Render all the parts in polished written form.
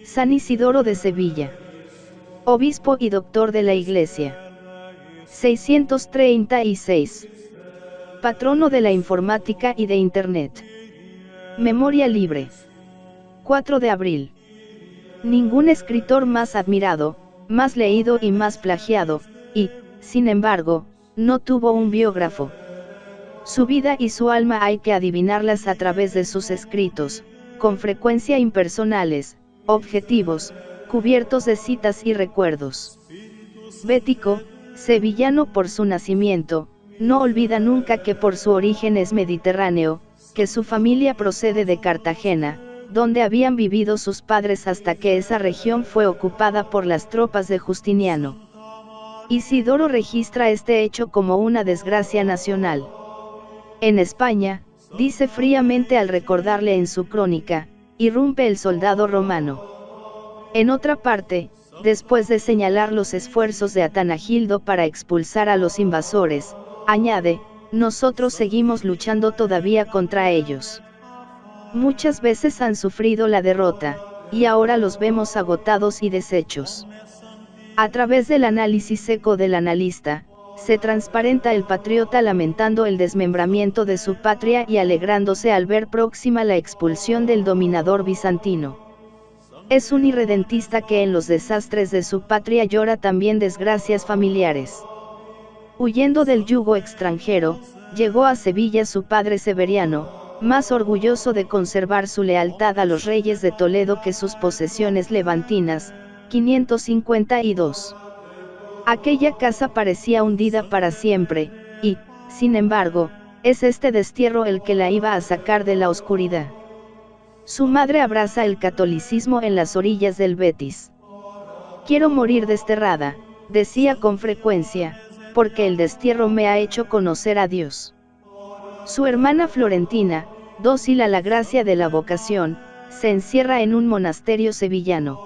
San Isidoro de Sevilla. Obispo y doctor de la Iglesia. 636. Patrono de la informática y de Internet. Memoria libre. 4 de abril. Ningún escritor más admirado, más leído y más plagiado, y, sin embargo, no tuvo un biógrafo. Su vida y su alma hay que adivinarlas a través de sus escritos, con frecuencia impersonales, objetivos, cubiertos de citas y recuerdos. Bético, sevillano por su nacimiento, no olvida nunca que por su origen es mediterráneo, que su familia procede de Cartagena, donde habían vivido sus padres hasta que esa región fue ocupada por las tropas de Justiniano. Isidoro registra este hecho como una desgracia nacional. En España, dice fríamente al recordarle en su crónica, irrumpe el soldado romano. En otra parte, después de señalar los esfuerzos de Atanagildo para expulsar a los invasores, añade, nosotros seguimos luchando todavía contra ellos. Muchas veces han sufrido la derrota, y ahora los vemos agotados y deshechos. A través del análisis seco del analista, se transparenta el patriota lamentando el desmembramiento de su patria y alegrándose al ver próxima la expulsión del dominador bizantino. Es un irredentista que en los desastres de su patria llora también desgracias familiares. Huyendo del yugo extranjero, llegó a Sevilla su padre Severiano, más orgulloso de conservar su lealtad a los reyes de Toledo que sus posesiones levantinas, 552. Aquella casa parecía hundida para siempre, y, sin embargo, es este destierro el que la iba a sacar de la oscuridad. Su madre abraza el catolicismo en las orillas del Betis. Quiero morir desterrada, decía con frecuencia, porque el destierro me ha hecho conocer a Dios. Su hermana Florentina, dócil a la gracia de la vocación, se encierra en un monasterio sevillano.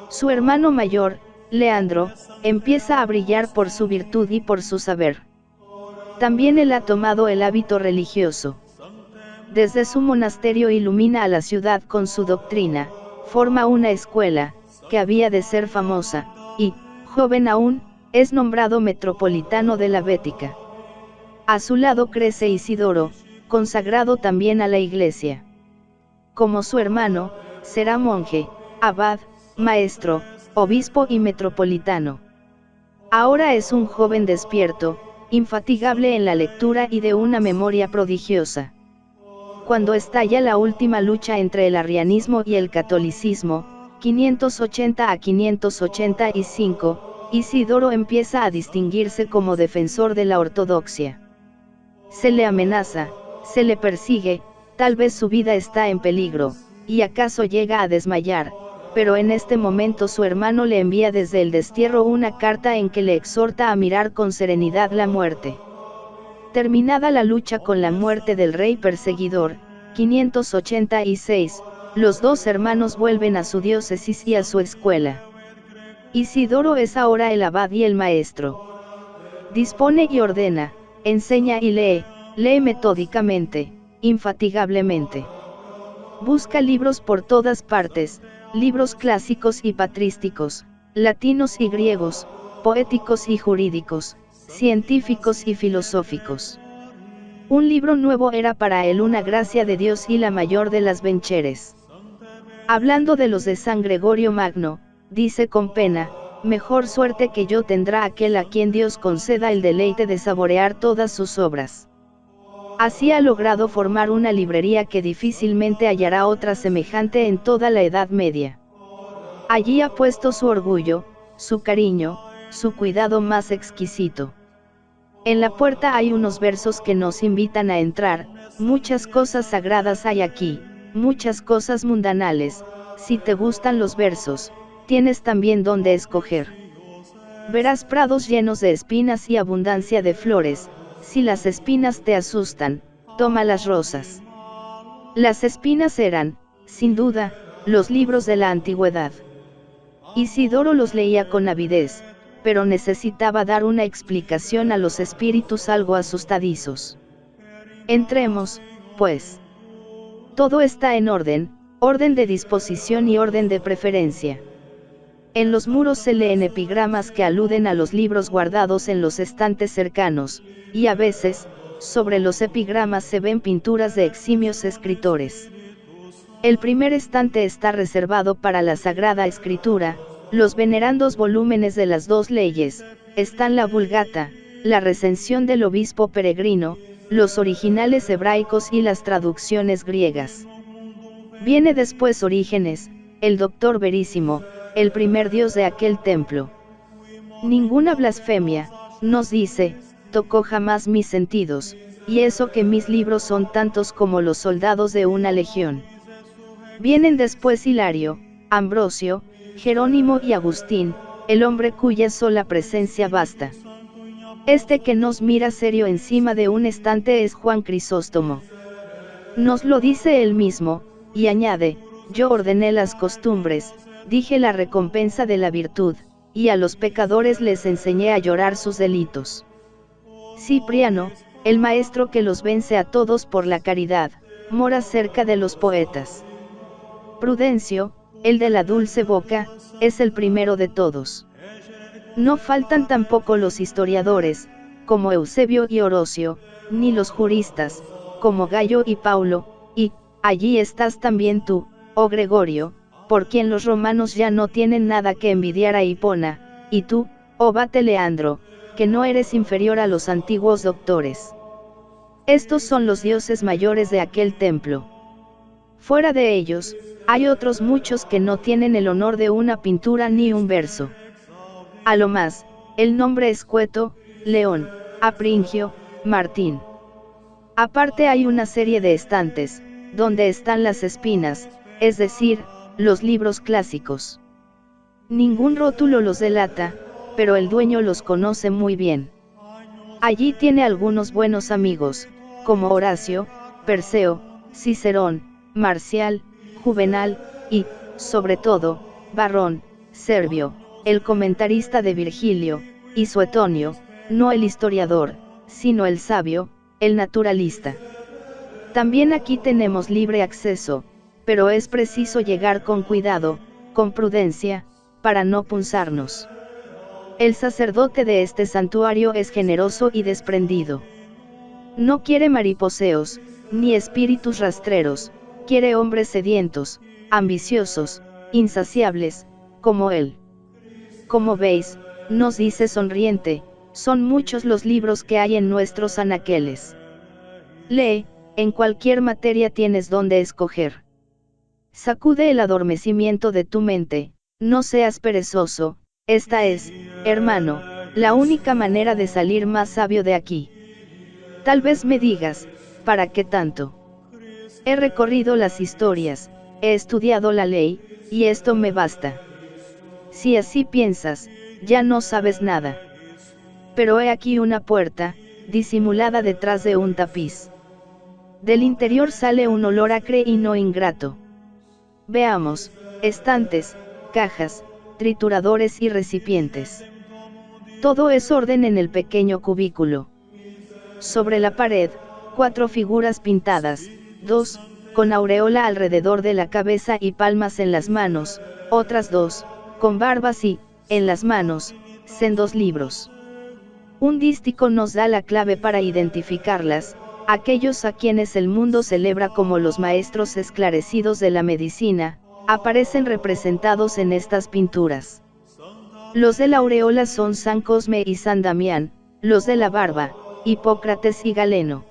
Su hermano mayor, Leandro, empieza a brillar por su virtud y por su saber. También él ha tomado el hábito religioso. Desde su monasterio ilumina a la ciudad con su doctrina, forma una escuela, que había de ser famosa, y, joven aún, es nombrado metropolitano de la Bética. A su lado crece Isidoro, consagrado también a la Iglesia. Como su hermano, será monje, abad, maestro, obispo y metropolitano. Ahora es un joven despierto, infatigable en la lectura y de una memoria prodigiosa. Cuando estalla la última lucha entre el arrianismo y el catolicismo, 580 a 585, Isidoro empieza a distinguirse como defensor de la ortodoxia. Se le amenaza, se le persigue, tal vez su vida está en peligro, y acaso llega a desmayar, pero en este momento su hermano le envía desde el destierro una carta en que le exhorta a mirar con serenidad la muerte. Terminada la lucha con la muerte del rey perseguidor, 586, los dos hermanos vuelven a su diócesis y a su escuela. Isidoro es ahora el abad y el maestro. Dispone y ordena, enseña y lee metódicamente, infatigablemente. Busca libros por todas partes, libros clásicos y patrísticos, latinos y griegos, poéticos y jurídicos, científicos y filosóficos. Un libro nuevo era para él una gracia de Dios y la mayor de las bencheres. Hablando de los de San Gregorio Magno, dice con pena, mejor suerte que yo tendrá aquel a quien Dios conceda el deleite de saborear todas sus obras. Así ha logrado formar una librería que difícilmente hallará otra semejante en toda la Edad Media. Allí ha puesto su orgullo, su cariño, su cuidado más exquisito. En la puerta hay unos versos que nos invitan a entrar, muchas cosas sagradas hay aquí, muchas cosas mundanales, si te gustan los versos, tienes también donde escoger. Verás prados llenos de espinas y abundancia de flores, si las espinas te asustan, toma las rosas. Las espinas eran, sin duda, los libros de la antigüedad. Isidoro los leía con avidez, pero necesitaba dar una explicación a los espíritus algo asustadizos. Entremos, pues. Todo está en orden de disposición y orden de preferencia. En los muros se leen epigramas que aluden a los libros guardados en los estantes cercanos, y a veces, sobre los epigramas se ven pinturas de eximios escritores. El primer estante está reservado para la Sagrada Escritura, los venerandos volúmenes de las dos leyes, están la Vulgata, la recensión del obispo peregrino, los originales hebraicos y las traducciones griegas. Viene después Orígenes, el doctor verísimo, el primer dios de aquel templo. Ninguna blasfemia, nos dice, tocó jamás mis sentidos, y eso que mis libros son tantos como los soldados de una legión. Vienen después Hilario, Ambrosio, Jerónimo y Agustín, el hombre cuya sola presencia basta. Este que nos mira serio encima de un estante es Juan Crisóstomo. Nos lo dice él mismo, y añade, yo ordené las costumbres, dije la recompensa de la virtud, y a los pecadores les enseñé a llorar sus delitos. Cipriano, el maestro que los vence a todos por la caridad, mora cerca de los poetas. Prudencio, el de la dulce boca, es el primero de todos. No faltan tampoco los historiadores, como Eusebio y Orocio, ni los juristas, como Gallo y Paulo, y, allí estás también tú, oh Gregorio, por quien los romanos ya no tienen nada que envidiar a Hipona, y tú, oh Bate Leandro, que no eres inferior a los antiguos doctores. Estos son los dioses mayores de aquel templo. Fuera de ellos, hay otros muchos que no tienen el honor de una pintura ni un verso. A lo más, el nombre escueto, León, Apringio, Martín. Aparte hay una serie de estantes, donde están las espinas, es decir, los libros clásicos. Ningún rótulo los delata, pero el dueño los conoce muy bien. Allí tiene algunos buenos amigos, como Horacio, Perseo, Cicerón, Marcial, Juvenal, y, sobre todo, Varrón, Servio, el comentarista de Virgilio, y Suetonio, no el historiador, sino el sabio, el naturalista. También aquí tenemos libre acceso, pero es preciso llegar con cuidado, con prudencia, para no punzarnos. El sacerdote de este santuario es generoso y desprendido. No quiere mariposeos, ni espíritus rastreros, quiere hombres sedientos, ambiciosos, insaciables, como él. Como veis, nos dice sonriente, son muchos los libros que hay en nuestros anaqueles. Lee, en cualquier materia tienes donde escoger. Sacude el adormecimiento de tu mente, no seas perezoso, esta es, hermano, la única manera de salir más sabio de aquí. Tal vez me digas, ¿para qué tanto? He recorrido las historias, he estudiado la ley, y esto me basta. Si así piensas, ya no sabes nada. Pero he aquí una puerta, disimulada detrás de un tapiz. Del interior sale un olor acre y no ingrato. Veamos, estantes, cajas, trituradores y recipientes. Todo es orden en el pequeño cubículo. Sobre la pared, 4 figuras pintadas, 2, con aureola alrededor de la cabeza y palmas en las manos, otras 2, con barbas y, en las manos, sendos libros. Un dístico nos da la clave para identificarlas, aquellos a quienes el mundo celebra como los maestros esclarecidos de la medicina, aparecen representados en estas pinturas. Los de la aureola son San Cosme y San Damián, los de la barba, Hipócrates y Galeno.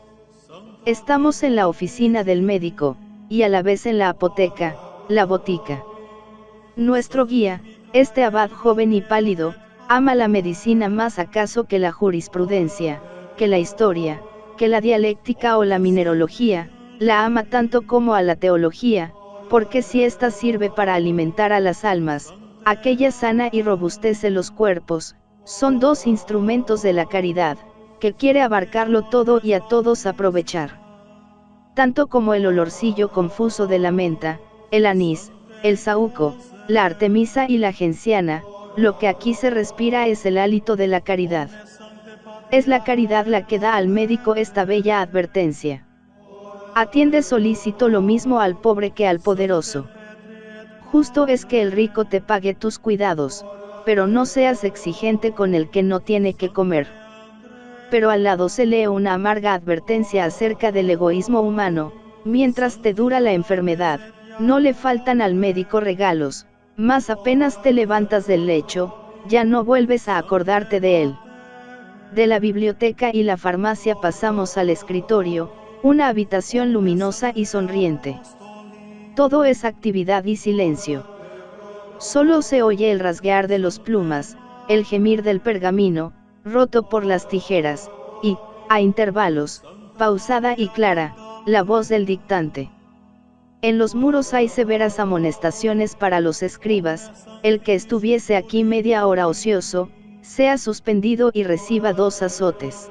Estamos en la oficina del médico, y a la vez en la apoteca, la botica. Nuestro guía, este abad joven y pálido, ama la medicina más acaso que la jurisprudencia, que la historia, que la dialéctica o la mineralogía, la ama tanto como a la teología, porque si ésta sirve para alimentar a las almas, aquella sana y robustece los cuerpos, son 2 instrumentos de la caridad, que quiere abarcarlo todo y a todos aprovechar. Tanto como el olorcillo confuso de la menta, el anís, el saúco, la artemisa y la genciana, lo que aquí se respira es el hálito de la caridad. Es la caridad la que da al médico esta bella advertencia. Atiende solícito lo mismo al pobre que al poderoso. Justo es que el rico te pague tus cuidados, pero no seas exigente con el que no tiene que comer. Pero al lado se lee una amarga advertencia acerca del egoísmo humano: mientras te dura la enfermedad, no le faltan al médico regalos, mas apenas te levantas del lecho, ya no vuelves a acordarte de él. De la biblioteca y la farmacia pasamos al escritorio, una habitación luminosa y sonriente. Todo es actividad y silencio. Solo se oye el rasguear de los plumas, el gemir del pergamino, roto por las tijeras, y, a intervalos, pausada y clara, la voz del dictante. En los muros hay severas amonestaciones para los escribas: el que estuviese aquí media hora ocioso, sea suspendido y reciba 2 azotes.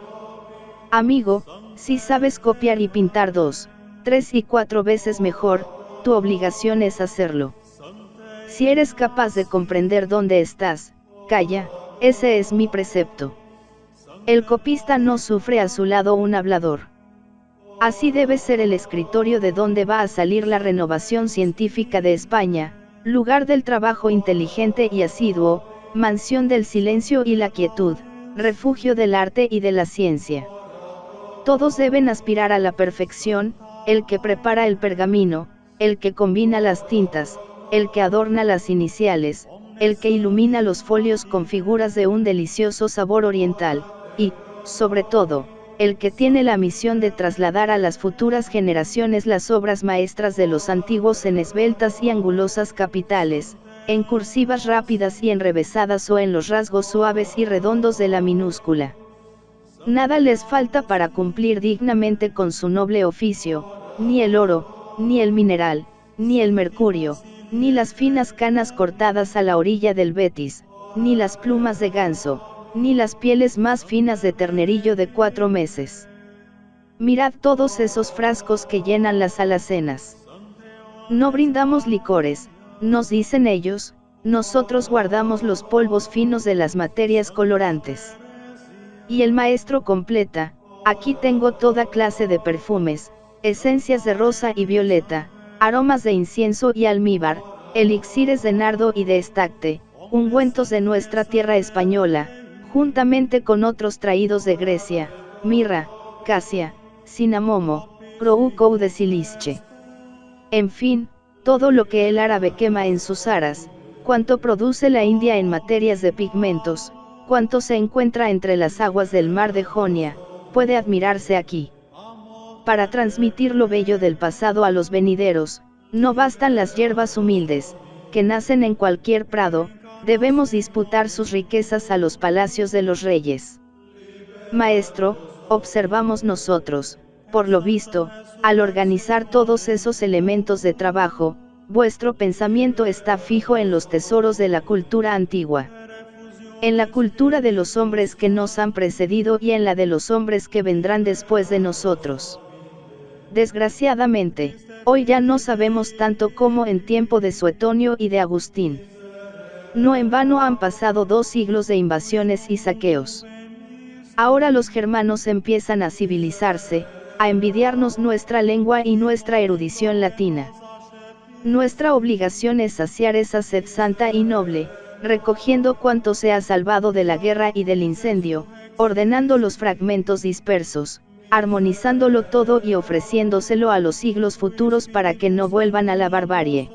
Amigo, si sabes copiar y pintar 2, 3 y 4 veces mejor, tu obligación es hacerlo. Si eres capaz de comprender dónde estás, calla, ese es mi precepto. El copista no sufre a su lado un hablador. Así debe ser el escritorio de donde va a salir la renovación científica de España, lugar del trabajo inteligente y asiduo, mansión del silencio y la quietud, refugio del arte y de la ciencia. Todos deben aspirar a la perfección: el que prepara el pergamino, el que combina las tintas, el que adorna las iniciales, el que ilumina los folios con figuras de un delicioso sabor oriental, y, sobre todo, el que tiene la misión de trasladar a las futuras generaciones las obras maestras de los antiguos en esbeltas y angulosas capitales, en cursivas rápidas y enrevesadas o en los rasgos suaves y redondos de la minúscula. Nada les falta para cumplir dignamente con su noble oficio: ni el oro, ni el mineral, ni el mercurio, ni las finas canas cortadas a la orilla del Betis, ni las plumas de ganso, ni las pieles más finas de ternerillo de 4 meses. Mirad todos esos frascos que llenan las alacenas. No brindamos licores, nos dicen ellos, nosotros guardamos los polvos finos de las materias colorantes. Y el maestro completa: aquí tengo toda clase de perfumes, esencias de rosa y violeta, aromas de incienso y almíbar, elixires de nardo y de estacte, ungüentos de nuestra tierra española, juntamente con otros traídos de Grecia: mirra, casia, cinamomo, croucou de silische. En fin, todo lo que el árabe quema en sus aras, cuanto produce la India en materias de pigmentos, cuanto se encuentra entre las aguas del mar de Jonia, puede admirarse aquí. Para transmitir lo bello del pasado a los venideros, no bastan las hierbas humildes, que nacen en cualquier prado, debemos disputar sus riquezas a los palacios de los reyes. Maestro, observamos nosotros, por lo visto, al organizar todos esos elementos de trabajo, vuestro pensamiento está fijo en los tesoros de la cultura antigua. En la cultura de los hombres que nos han precedido y en la de los hombres que vendrán después de nosotros. Desgraciadamente, hoy ya no sabemos tanto como en tiempo de Suetonio y de Agustín. No en vano han pasado 2 siglos de invasiones y saqueos. Ahora los germanos empiezan a civilizarse, a envidiarnos nuestra lengua y nuestra erudición latina. Nuestra obligación es saciar esa sed santa y noble, recogiendo cuanto se ha salvado de la guerra y del incendio, ordenando los fragmentos dispersos, armonizándolo todo y ofreciéndoselo a los siglos futuros para que no vuelvan a la barbarie.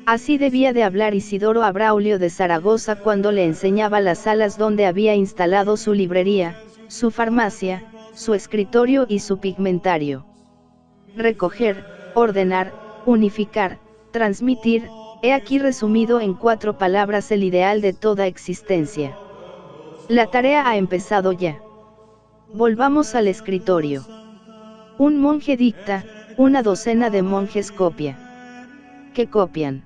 Así debía de hablar Isidoro a Braulio de Zaragoza cuando le enseñaba las salas donde había instalado su librería, su farmacia, su escritorio y su pigmentario. Recoger, ordenar, unificar, transmitir, he aquí resumido en 4 palabras el ideal de toda existencia. La tarea ha empezado ya. Volvamos al escritorio. Un monje dicta, una docena de monjes copia. ¿Qué copian?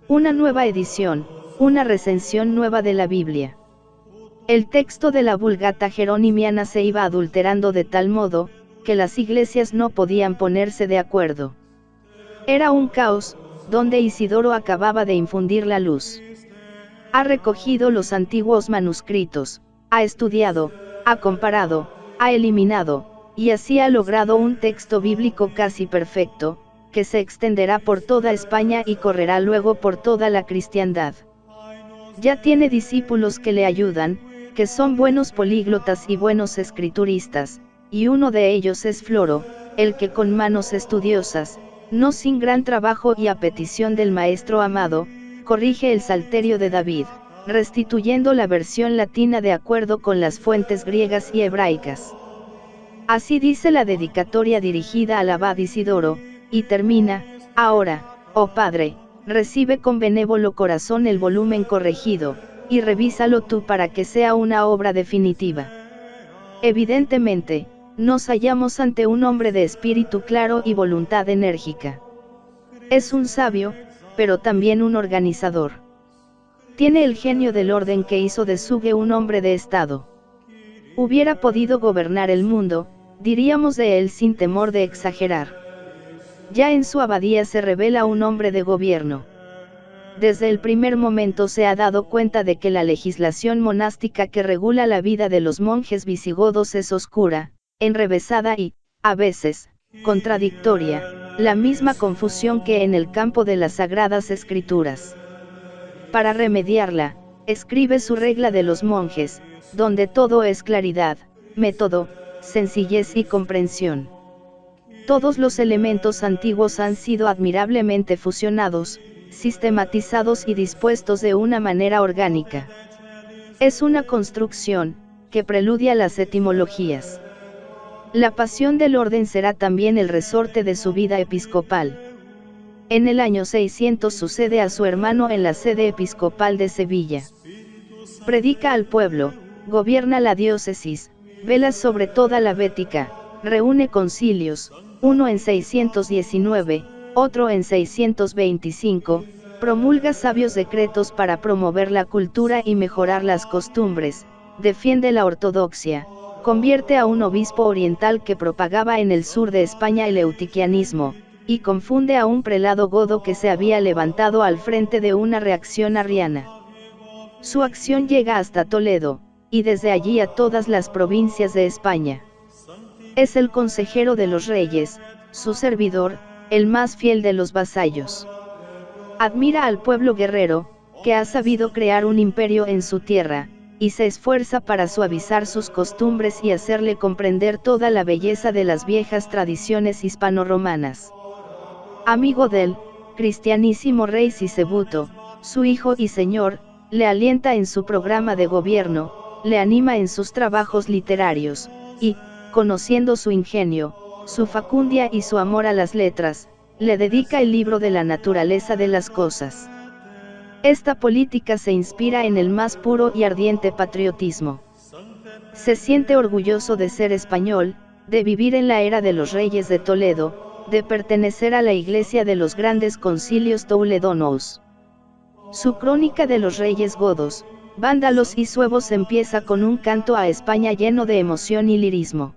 Una nueva edición, una recensión nueva de la Biblia. El texto de la Vulgata Jeronimiana se iba adulterando de tal modo, que las iglesias no podían ponerse de acuerdo. Era un caos, donde Isidoro acababa de infundir la luz. Ha recogido los antiguos manuscritos, ha estudiado, ha comparado, ha eliminado, y así ha logrado un texto bíblico casi perfecto, que se extenderá por toda España y correrá luego por toda la cristiandad. Ya tiene discípulos que le ayudan, que son buenos políglotas y buenos escrituristas, y uno de ellos es Floro, el que con manos estudiosas, no sin gran trabajo y a petición del maestro amado, corrige el Salterio de David, restituyendo la versión latina de acuerdo con las fuentes griegas y hebraicas. Así dice la dedicatoria dirigida al abad Isidoro, y termina: ahora, oh Padre, recibe con benévolo corazón el volumen corregido, y revísalo tú para que sea una obra definitiva. Evidentemente, nos hallamos ante un hombre de espíritu claro y voluntad enérgica. Es un sabio, pero también un organizador. Tiene el genio del orden que hizo de Suge un hombre de Estado. Hubiera podido gobernar el mundo, diríamos de él sin temor de exagerar. Ya en su abadía se revela un hombre de gobierno. Desde el primer momento se ha dado cuenta de que la legislación monástica que regula la vida de los monjes visigodos es oscura, enrevesada y, a veces, contradictoria, la misma confusión que en el campo de las sagradas escrituras. Para remediarla, escribe su regla de los monjes, donde todo es claridad, método, sencillez y comprensión. Todos los elementos antiguos han sido admirablemente fusionados, sistematizados y dispuestos de una manera orgánica. Es una construcción, que preludia las etimologías. La pasión del orden será también el resorte de su vida episcopal. En el año 600 sucede a su hermano en la sede episcopal de Sevilla. Predica al pueblo, gobierna la diócesis, vela sobre toda la Bética, reúne concilios, uno en 619, otro en 625, promulga sabios decretos para promover la cultura y mejorar las costumbres, defiende la ortodoxia, convierte a un obispo oriental que propagaba en el sur de España el eutiquianismo, y confunde a un prelado godo que se había levantado al frente de una reacción arriana. Su acción llega hasta Toledo, y desde allí a todas las provincias de España. Es el consejero de los reyes, su servidor, el más fiel de los vasallos. Admira al pueblo guerrero, que ha sabido crear un imperio en su tierra, y se esfuerza para suavizar sus costumbres y hacerle comprender toda la belleza de las viejas tradiciones hispano-romanas. Amigo del cristianísimo rey Sisebuto, su hijo y señor, le alienta en su programa de gobierno, le anima en sus trabajos literarios, y, conociendo su ingenio, su facundia y su amor a las letras, le dedica el libro de la naturaleza de las cosas. Esta política se inspira en el más puro y ardiente patriotismo. Se siente orgulloso de ser español, de vivir en la era de los reyes de Toledo, de pertenecer a la iglesia de los grandes concilios toledanos. Su crónica de los reyes godos, vándalos y suevos empieza con un canto a España lleno de emoción y lirismo.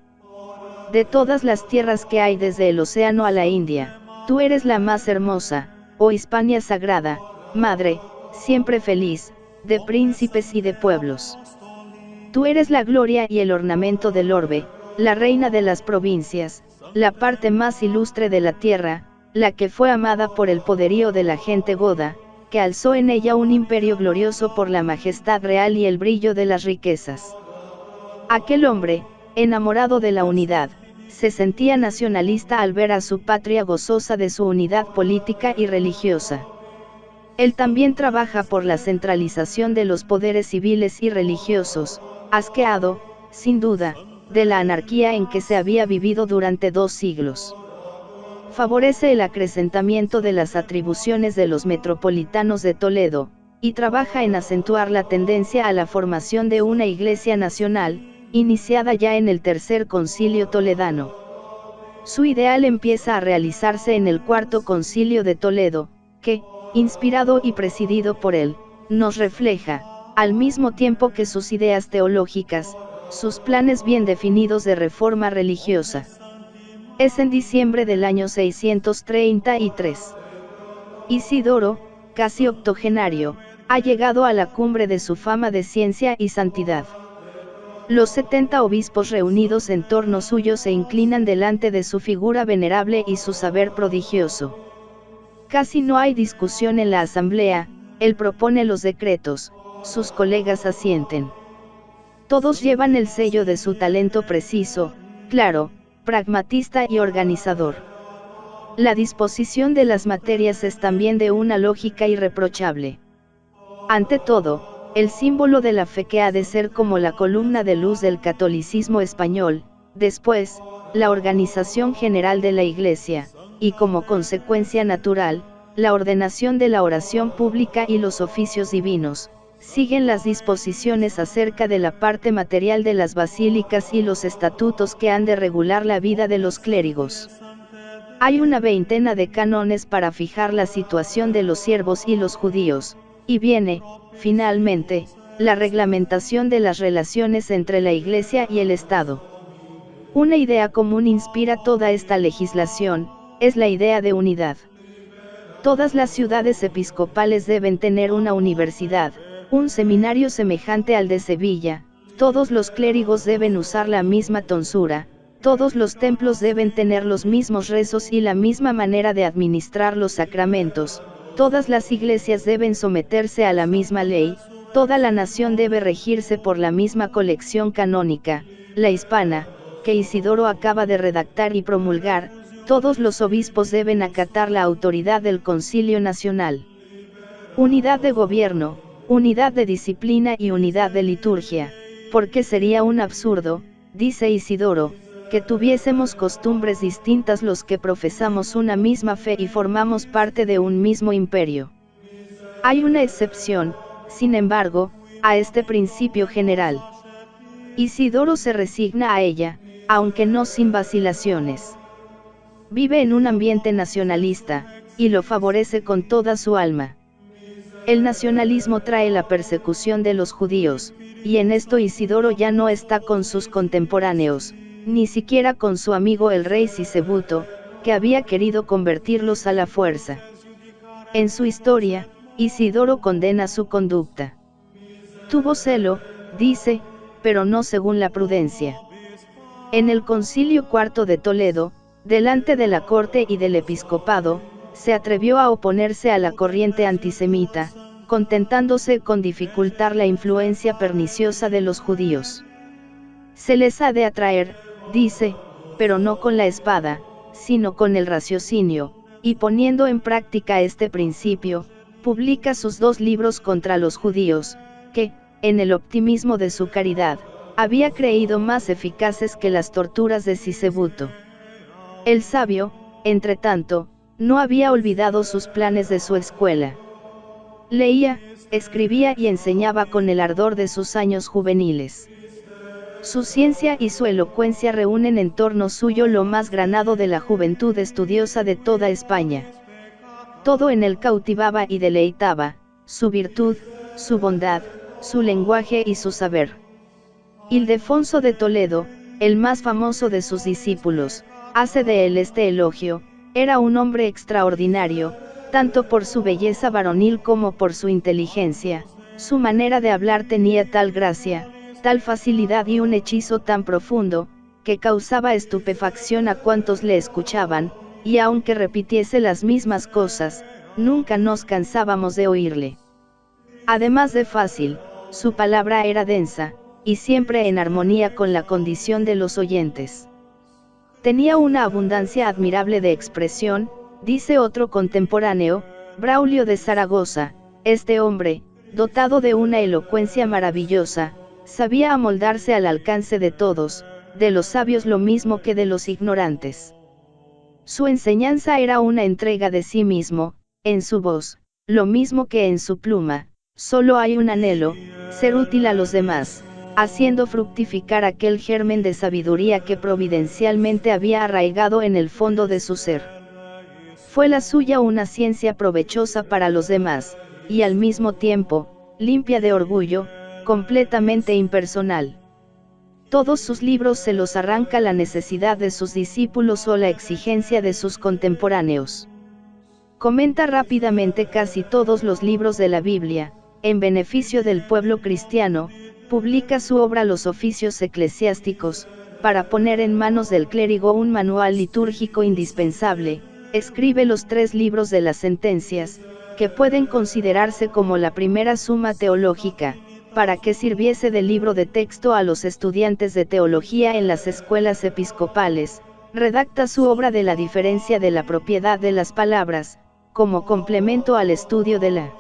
De todas las tierras que hay desde el océano a la India, tú eres la más hermosa, oh Hispania sagrada, madre, siempre feliz, de príncipes y de pueblos. Tú eres la gloria y el ornamento del orbe, la reina de las provincias, la parte más ilustre de la tierra, la que fue amada por el poderío de la gente goda, que alzó en ella un imperio glorioso por la majestad real y el brillo de las riquezas. Aquel hombre, enamorado de la unidad, se sentía nacionalista al ver a su patria gozosa de su unidad política y religiosa. Él también trabaja por la centralización de los poderes civiles y religiosos, asqueado, sin duda, de la anarquía en que se había vivido durante 2 siglos. Favorece el acrecentamiento de las atribuciones de los metropolitanos de Toledo, y trabaja en acentuar la tendencia a la formación de una iglesia nacional, iniciada ya en el Tercer Concilio Toledano. Su ideal empieza a realizarse en el Cuarto Concilio de Toledo, que, inspirado y presidido por él, nos refleja, al mismo tiempo que sus ideas teológicas, sus planes bien definidos de reforma religiosa. Es en diciembre del año 633. Isidoro, casi octogenario, ha llegado a la cumbre de su fama de ciencia y santidad. Los 70 obispos reunidos en torno suyo se inclinan delante de su figura venerable y su saber prodigioso. Casi no hay discusión en la asamblea, él propone los decretos, sus colegas asienten. Todos llevan el sello de su talento preciso, claro, pragmatista y organizador. La disposición de las materias es también de una lógica irreprochable. Ante todo, el símbolo de la fe que ha de ser como la columna de luz del catolicismo español, después, la organización general de la Iglesia, y como consecuencia natural, la ordenación de la oración pública y los oficios divinos, siguen las disposiciones acerca de la parte material de las basílicas y los estatutos que han de regular la vida de los clérigos. Hay una veintena de cánones para fijar la situación de los siervos y los judíos, y viene, finalmente, la reglamentación de las relaciones entre la Iglesia y el Estado. Una idea común inspira toda esta legislación, es la idea de unidad. Todas las ciudades episcopales deben tener una universidad, un seminario semejante al de Sevilla, todos los clérigos deben usar la misma tonsura, todos los templos deben tener los mismos rezos y la misma manera de administrar los sacramentos, todas las iglesias deben someterse a la misma ley, toda la nación debe regirse por la misma colección canónica, la hispana, que Isidoro acaba de redactar y promulgar, todos los obispos deben acatar la autoridad del Concilio Nacional. Unidad de gobierno, unidad de disciplina y unidad de liturgia, porque sería un absurdo, dice Isidoro, que tuviésemos costumbres distintas los que profesamos una misma fe y formamos parte de un mismo imperio. Hay una excepción, sin embargo, a este principio general. Isidoro se resigna a ella, aunque no sin vacilaciones. Vive en un ambiente nacionalista, y lo favorece con toda su alma. El nacionalismo trae la persecución de los judíos, y en esto Isidoro ya no está con sus contemporáneos, ni siquiera con su amigo el rey Sisebuto, que había querido convertirlos a la fuerza. En su historia, Isidoro condena su conducta. Tuvo celo, dice, pero no según la prudencia. En el Concilio IV de Toledo, delante de la corte y del episcopado, se atrevió a oponerse a la corriente antisemita, contentándose con dificultar la influencia perniciosa de los judíos. Se les ha de atraer, dice, pero no con la espada, sino con el raciocinio, y poniendo en práctica este principio, publica sus 2 libros contra los judíos, que, en el optimismo de su caridad, había creído más eficaces que las torturas de Sisebuto. El sabio, entretanto, no había olvidado sus planes de su escuela. Leía, escribía y enseñaba con el ardor de sus años juveniles. Su ciencia y su elocuencia reúnen en torno suyo lo más granado de la juventud estudiosa de toda España. Todo en él cautivaba y deleitaba, su virtud, su bondad, su lenguaje y su saber. Ildefonso de Toledo, el más famoso de sus discípulos, hace de él este elogio: era un hombre extraordinario, tanto por su belleza varonil como por su inteligencia, su manera de hablar tenía tal gracia, tal facilidad y un hechizo tan profundo, que causaba estupefacción a cuantos le escuchaban, y aunque repitiese las mismas cosas, nunca nos cansábamos de oírle. Además de fácil, su palabra era densa, y siempre en armonía con la condición de los oyentes. Tenía una abundancia admirable de expresión, dice otro contemporáneo, Braulio de Zaragoza: este hombre, dotado de una elocuencia maravillosa, sabía amoldarse al alcance de todos, de los sabios lo mismo que de los ignorantes. Su enseñanza era una entrega de sí mismo, en su voz, lo mismo que en su pluma, solo hay un anhelo, ser útil a los demás, haciendo fructificar aquel germen de sabiduría que providencialmente había arraigado en el fondo de su ser. Fue la suya una ciencia provechosa para los demás, y al mismo tiempo, limpia de orgullo, completamente impersonal. Todos sus libros se los arranca la necesidad de sus discípulos o la exigencia de sus contemporáneos. Comenta rápidamente casi todos los libros de la Biblia, en beneficio del pueblo cristiano, publica su obra Los oficios eclesiásticos, para poner en manos del clérigo un manual litúrgico indispensable. Escribe los 3 libros de las sentencias, que pueden considerarse como la primera suma teológica, para que sirviese de libro de texto a los estudiantes de teología en las escuelas episcopales. Redacta su obra de la diferencia de la propiedad de las palabras, como complemento al estudio de la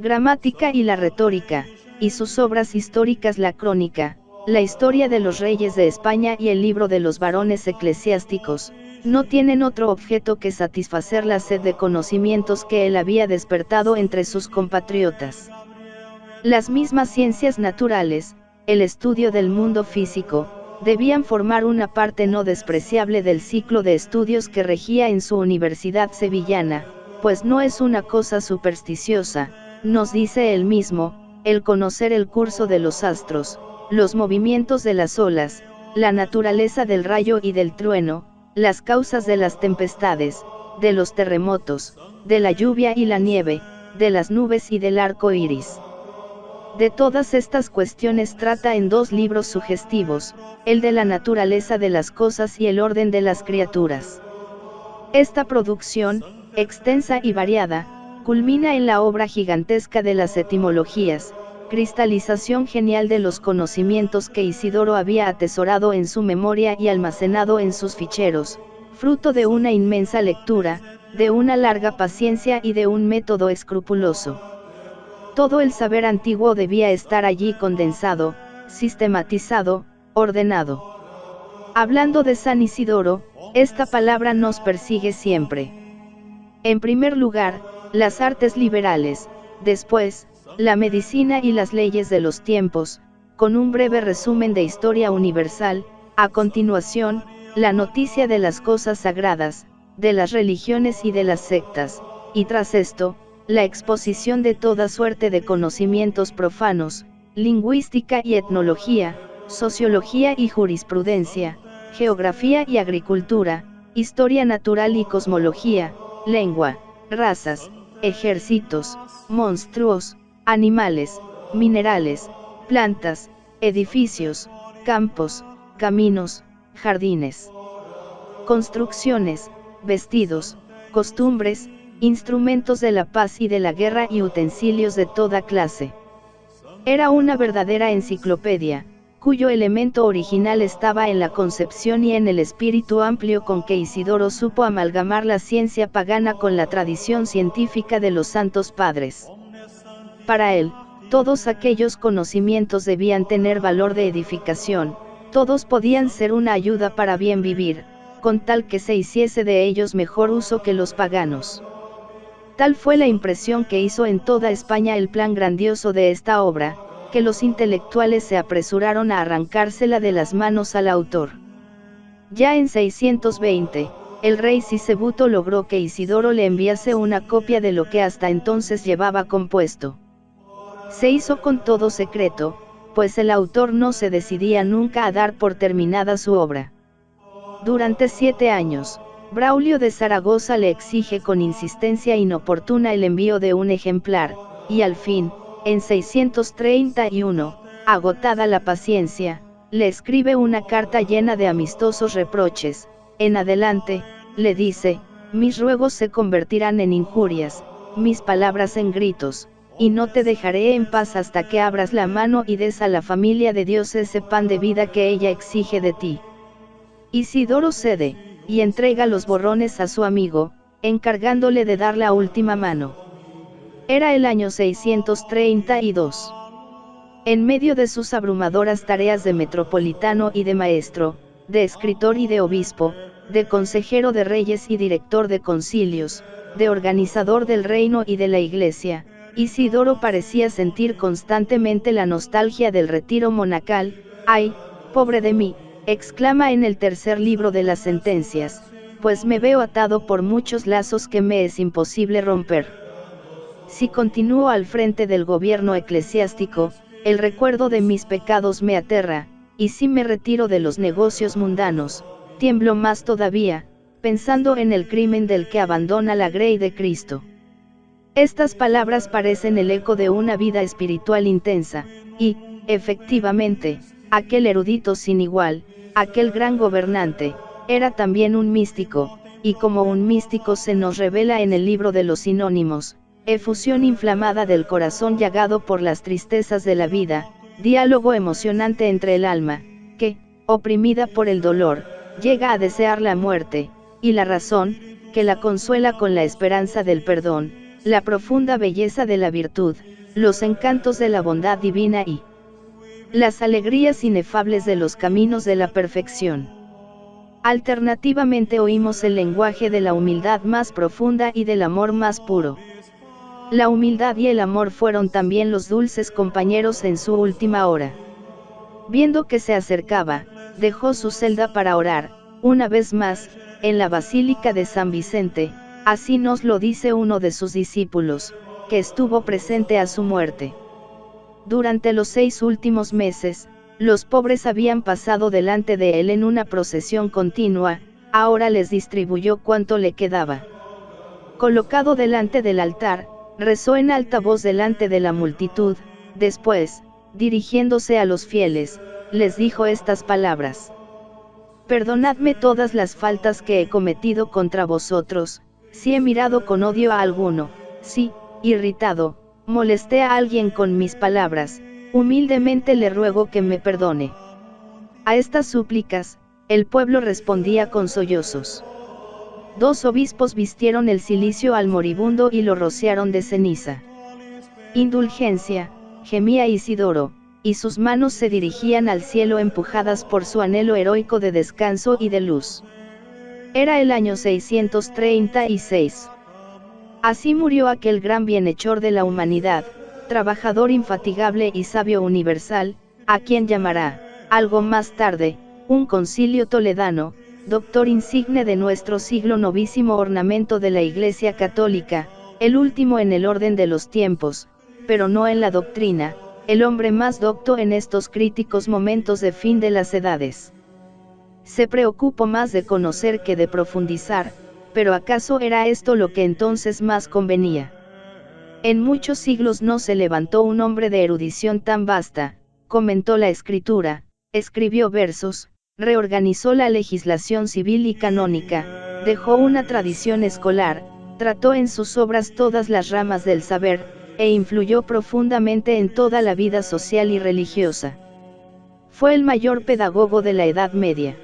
gramática y la retórica, y sus obras históricas la crónica, la historia de los reyes de España y el libro de los varones eclesiásticos, no tienen otro objeto que satisfacer la sed de conocimientos que él había despertado entre sus compatriotas. Las mismas ciencias naturales, el estudio del mundo físico, debían formar una parte no despreciable del ciclo de estudios que regía en su universidad sevillana, pues no es una cosa supersticiosa, nos dice él mismo, el conocer el curso de los astros, los movimientos de las olas, la naturaleza del rayo y del trueno, las causas de las tempestades, de los terremotos, de la lluvia y la nieve, de las nubes y del arco iris. De todas estas cuestiones trata en 2 libros sugestivos, el de la naturaleza de las cosas y el orden de las criaturas. Esta producción, extensa y variada, culmina en la obra gigantesca de las etimologías, cristalización genial de los conocimientos que Isidoro había atesorado en su memoria y almacenado en sus ficheros, fruto de una inmensa lectura, de una larga paciencia y de un método escrupuloso. Todo el saber antiguo debía estar allí condensado, sistematizado, ordenado. Hablando de San Isidoro, esta palabra nos persigue siempre. En primer lugar, las artes liberales, después, la medicina y las leyes de los tiempos, con un breve resumen de historia universal, a continuación, la noticia de las cosas sagradas, de las religiones y de las sectas, y tras esto, la exposición de toda suerte de conocimientos profanos, lingüística y etnología, sociología y jurisprudencia, geografía y agricultura, historia natural y cosmología, lengua, razas, ejércitos, monstruos, animales, minerales, plantas, edificios, campos, caminos, jardines, construcciones, vestidos, costumbres, instrumentos de la paz y de la guerra y utensilios de toda clase. Era una verdadera enciclopedia, cuyo elemento original estaba en la concepción y en el espíritu amplio con que Isidoro supo amalgamar la ciencia pagana con la tradición científica de los santos padres. Para él, todos aquellos conocimientos debían tener valor de edificación, todos podían ser una ayuda para bien vivir, con tal que se hiciese de ellos mejor uso que los paganos. Tal fue la impresión que hizo en toda España el plan grandioso de esta obra, que los intelectuales se apresuraron a arrancársela de las manos al autor. Ya en 620, el rey Sisebuto logró que Isidoro le enviase una copia de lo que hasta entonces llevaba compuesto. Se hizo con todo secreto, pues el autor no se decidía nunca a dar por terminada su obra. Durante 7 años, Braulio de Zaragoza le exige con insistencia inoportuna el envío de un ejemplar, y al fin, en 631, agotada la paciencia, le escribe una carta llena de amistosos reproches. En adelante, le dice, mis ruegos se convertirán en injurias, mis palabras en gritos, y no te dejaré en paz hasta que abras la mano y des a la familia de Dios ese pan de vida que ella exige de ti. Isidoro cede, y entrega los borrones a su amigo, encargándole de dar la última mano. Era el año 632. En medio de sus abrumadoras tareas de metropolitano y de maestro, de escritor y de obispo, de consejero de reyes y director de concilios, de organizador del reino y de la iglesia, Isidoro parecía sentir constantemente la nostalgia del retiro monacal. ¡Ay, pobre de mí!, exclama en el tercer libro de las sentencias, pues me veo atado por muchos lazos que me es imposible romper. Si continúo al frente del gobierno eclesiástico, el recuerdo de mis pecados me aterra, y si me retiro de los negocios mundanos, tiemblo más todavía, pensando en el crimen del que abandona la grey de Cristo. Estas palabras parecen el eco de una vida espiritual intensa, y, efectivamente, aquel erudito sin igual, aquel gran gobernante, era también un místico, y como un místico se nos revela en el libro de los sinónimos, efusión inflamada del corazón llagado por las tristezas de la vida, diálogo emocionante entre el alma, que, oprimida por el dolor, llega a desear la muerte, y la razón, que la consuela con la esperanza del perdón, la profunda belleza de la virtud, los encantos de la bondad divina y las alegrías inefables de los caminos de la perfección. Alternativamente oímos el lenguaje de la humildad más profunda y del amor más puro. La humildad y el amor fueron también los dulces compañeros en su última hora. Viendo que se acercaba, dejó su celda para orar, una vez más, en la Basílica de San Vicente, así nos lo dice uno de sus discípulos, que estuvo presente a su muerte. Durante los 6 últimos meses, los pobres habían pasado delante de él en una procesión continua, ahora les distribuyó cuanto le quedaba. Colocado delante del altar, rezó en alta voz delante de la multitud, después, dirigiéndose a los fieles, les dijo estas palabras: Perdonadme todas las faltas que he cometido contra vosotros, si he mirado con odio a alguno, si, irritado, molesté a alguien con mis palabras, humildemente le ruego que me perdone. A estas súplicas, el pueblo respondía con sollozos. 2 obispos vistieron el cilicio al moribundo y lo rociaron de ceniza. Indulgencia, gemía Isidoro, y sus manos se dirigían al cielo empujadas por su anhelo heroico de descanso y de luz. Era el año 636. Así murió aquel gran bienhechor de la humanidad, trabajador infatigable y sabio universal, a quien llamará, algo más tarde, un concilio toledano, doctor insigne de nuestro siglo, novísimo ornamento de la Iglesia Católica, el último en el orden de los tiempos, pero no en la doctrina, el hombre más docto en estos críticos momentos de fin de las edades. Se preocupó más de conocer que de profundizar, pero ¿acaso era esto lo que entonces más convenía? En muchos siglos no se levantó un hombre de erudición tan vasta, comentó la escritura, escribió versos, reorganizó la legislación civil y canónica, dejó una tradición escolar, trató en sus obras todas las ramas del saber, e influyó profundamente en toda la vida social y religiosa. Fue el mayor pedagogo de la Edad Media.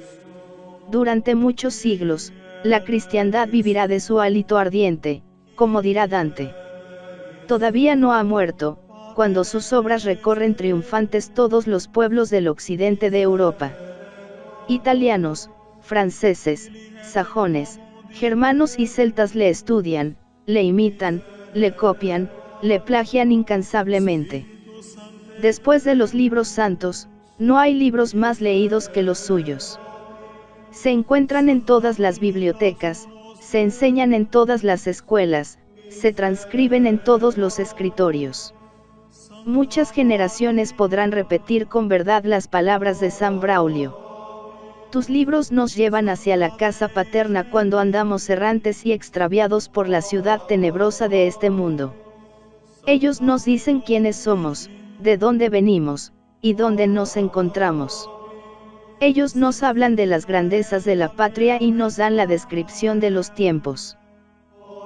Durante muchos siglos, la cristiandad vivirá de su hálito ardiente, como dirá Dante. Todavía no ha muerto, cuando sus obras recorren triunfantes todos los pueblos del occidente de Europa. Italianos, franceses, sajones, germanos y celtas le estudian, le imitan, le copian, le plagian incansablemente. Después de los libros santos, no hay libros más leídos que los suyos. Se encuentran en todas las bibliotecas, se enseñan en todas las escuelas, se transcriben en todos los escritorios. Muchas generaciones podrán repetir con verdad las palabras de San Braulio. Tus libros nos llevan hacia la casa paterna cuando andamos errantes y extraviados por la ciudad tenebrosa de este mundo. Ellos nos dicen quiénes somos, de dónde venimos, y dónde nos encontramos. Ellos nos hablan de las grandezas de la patria y nos dan la descripción de los tiempos.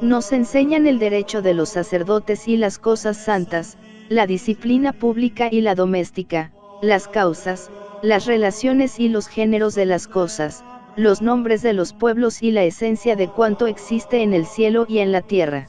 Nos enseñan el derecho de los sacerdotes y las cosas santas, la disciplina pública y la doméstica, las causas, las relaciones y los géneros de las cosas, los nombres de los pueblos y la esencia de cuanto existe en el cielo y en la tierra.